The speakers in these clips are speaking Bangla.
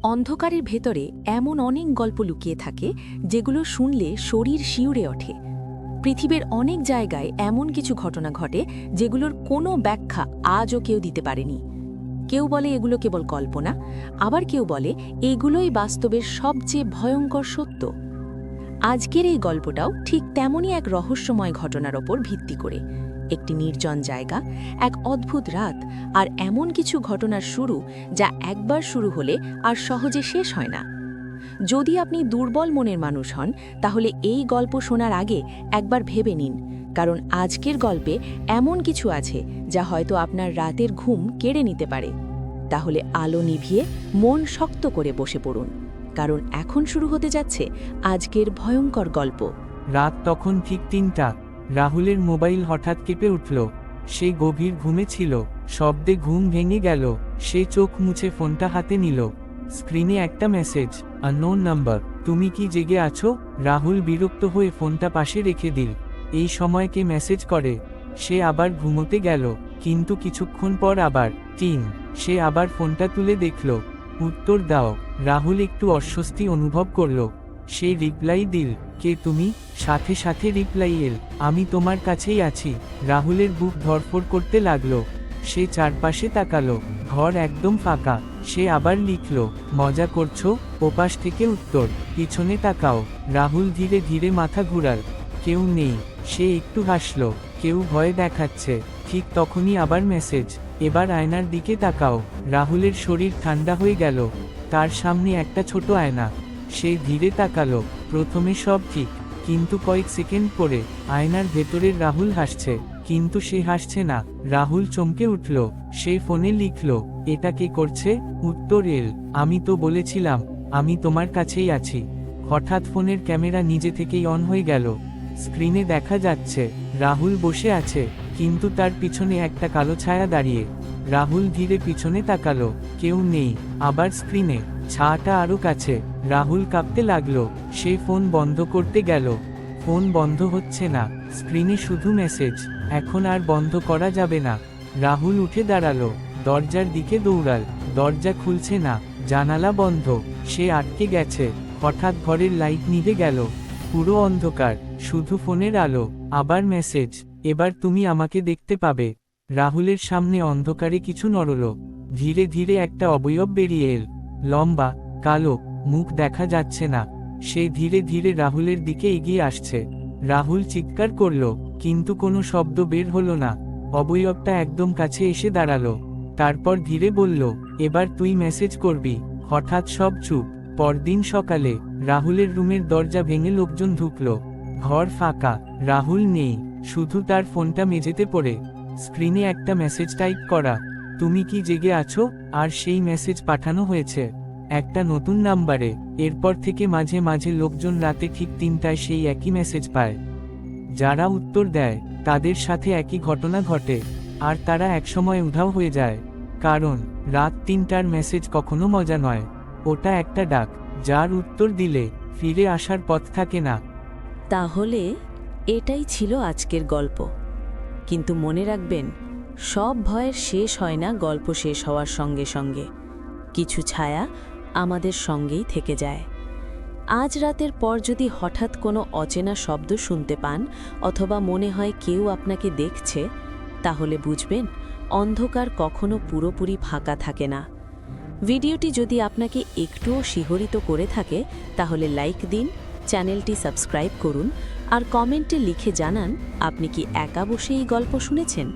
অন্ধকারের ভেতরে এমন অনেক গল্প লুকিয়ে থাকে যেগুলো শুনলে শরীর শিউরে ওঠে। পৃথিবীর অনেক জায়গায় এমন কিছু ঘটনা ঘটে যেগুলোর কোনো ব্যাখ্যা আজও কেউ দিতে পারেনি। কেউ বলে এগুলো কেবল কল্পনা, আবার কেউ বলে এগুলোই বাস্তবের সবচেয়ে ভয়ঙ্কর সত্য। আজকের এই গল্পটাও ঠিক তেমনই এক রহস্যময় ঘটনার ওপর ভিত্তি করে। একটি নির্জন জায়গা, এক অদ্ভুত রাত, আর এমন কিছু ঘটনার শুরু যা একবার শুরু হলে আর সহজে শেষ হয় না। যদি আপনি দুর্বল মনের মানুষ হন, তাহলে এই গল্প শোনার আগে একবার ভেবে নিন, কারণ আজকের গল্পে এমন কিছু আছে যা হয়তো আপনার রাতের ঘুম কেড়ে নিতে পারে। তাহলে আলো নিভিয়ে মন শক্ত করে বসে পড়ুন, কারণ এখন শুরু হতে যাচ্ছে আজকের ভয়ঙ্কর গল্প। রাত তখন ঠিক ৩টা। রাহুলের মোবাইল হঠাৎ কেঁপে উঠল। সে গভীর ঘুমে ছিল। শব্দে ঘুম ভেঙে গেল। সে চোখ মুছে ফোনটা হাতে নিল। স্ক্রিনে একটা মেসেজ, আননোন নাম্বার। তুমি কি জেগে আছো? রাহুল বিরক্ত হয়ে ফোনটা পাশে রেখে দিল। এই সময় কে মেসেজ করে? সে আবার ঘুমোতে গেল, কিন্তু কিছুক্ষণ পর আবার সে আবার ফোনটা তুলে দেখল। উত্তর দাও। রাহুল একটু অস্বস্তি অনুভব করল। সে রিপ্লাই দিল, কে তুমি? সাথে সাথে রিপ্লাই এল, আমি তোমার কাছেই আছি। রাহুলের বুক ধড়ফড় করতে লাগলো। সে চারপাশে তাকালো, ঘর একদম ফাঁকা। সে আবার লিখল, মজা করছো? ওপাশ থেকে উত্তর, পিছনে তাকাও। রাহুল ধীরে ধীরে মাথা ঘুরাল। কেউ নেই। সে একটু হাসল, কেউ ভয় দেখাচ্ছে। ঠিক তখনই আবার মেসেজ, এবার আয়নার দিকে তাকাও। রাহুলের শরীর ঠান্ডা হয়ে গেল। তার সামনে একটা ছোট আয়না। সে ধীরে তাকালো। প্রথমে সব ঠিক, কিন্তু কয়েক সেকেন্ড পরে আয়নার ভেতরের রাহুল হাসছে, কিন্তু সে হাসছে না। রাহুল চমকে উঠল। সে ফোনে লিখল, এটা কে করছে? উত্তর এল, আমি তো বলেছিলাম আমি তোমার কাছেই আছি। হঠাৎ ফোনের ক্যামেরা নিজে থেকেই অন হয়ে গেল। স্ক্রিনে দেখা যাচ্ছে রাহুল বসে আছে, কিন্তু তার পিছনে একটা কালো ছায়া দাঁড়িয়ে। রাহুল ধীরে পিছনে তাকালো, কেউ নেই। আবার স্ক্রিনে ছায়াটা আরো কাছে। রাহুল কাঁপতে লাগলো। সে ফোন বন্ধ করতে গেল। ফোন বন্ধ হচ্ছে না। স্ক্রিনে শুধু মেসেজ, এখন আর বন্ধ করা যাবে না। রাহুল উঠে দাঁড়ালো, দরজার দিকে দৌড়াল। দরজা খুলছে না, জানালা বন্ধ। সে আটকে গেছে। হঠাৎ ঘরের লাইট নিভে গেল। পুরো অন্ধকার, শুধু ফোনের আলো। আবার মেসেজ, এবার তুমি আমাকে দেখতে পাবে। রাহুলের সামনে অন্ধকারে কিছু নড়ল। ধীরে ধীরে একটা অবয়ব বেরিয়ে এল। লম্বা, কালো, মুখ দেখা যাচ্ছে না। সে ধীরে ধীরে রাহুলের দিকে এগিয়ে আসছে। রাহুল চিৎকার করল, কিন্তু কোনো শব্দ বের হলো না। অবয়বটা একদম কাছে এসে দাঁড়ালো। তারপর ধীরে বলল, এবার তুই মেসেজ করবি। হঠাৎ সব চুপ। পরদিন সকালে রাহুলের রুমের দরজা ভেঙে লোকজন ঢুকল। ঘর ফাঁকা, রাহুল নেই, শুধু তার ফোনটা মেঝেতে পড়ে। স্ক্রিনে একটা মেসেজ টাইপ করা, তুমি কি জেগে আছো? আর সেই মেসেজ পাঠানো হয়েছে একটা নতুন নাম্বারে। এরপর থেকে মাঝে মাঝে লোকজন রাতে ঠিক ৩টায় সেই একই মেসেজ পায়। যারা উত্তর দেয় তাদের সাথে একই ঘটনা ঘটে, আর তারা একসময় উধাও হয়ে যায়। কারণ রাত ৩টার মেসেজ কখনো মজা নয়, ওটা একটা ডাক, যার উত্তর দিলে ফিরে আসার পথ থাকে না। তাহলে এটাই ছিল আজকের গল্প। কিন্তু মনে রাখবেন, সব ভয়ের শেষ হয় না গল্প শেষ হওয়ার সঙ্গে সঙ্গে। কিছু ছায়া আমাদের সঙ্গেই থেকে যায়। আজ রাতের পর যদি হঠাৎ কোনো অচেনা শব্দ শুনতে পান, অথবা মনে হয় কেউ আপনাকে দেখছে, তাহলে বুঝবেন অন্ধকার কখনো পুরোপুরি ফাঁকা থাকে না। ভিডিওটি যদি আপনাকে একটুও শিহরিত করে থাকে, তাহলে লাইক দিন, চ্যানেলটি সাবস্ক্রাইব করুন, আর কমেন্টে লিখে জানান আপনি কি একা বসে এই গল্প শুনেছেন।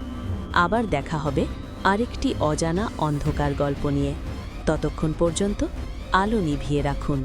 আবার দেখা হবে আরেকটি অজানা অন্ধকার গল্প নিয়ে। ততক্ষণ পর্যন্ত আলো নিভিয়ে রাখুন।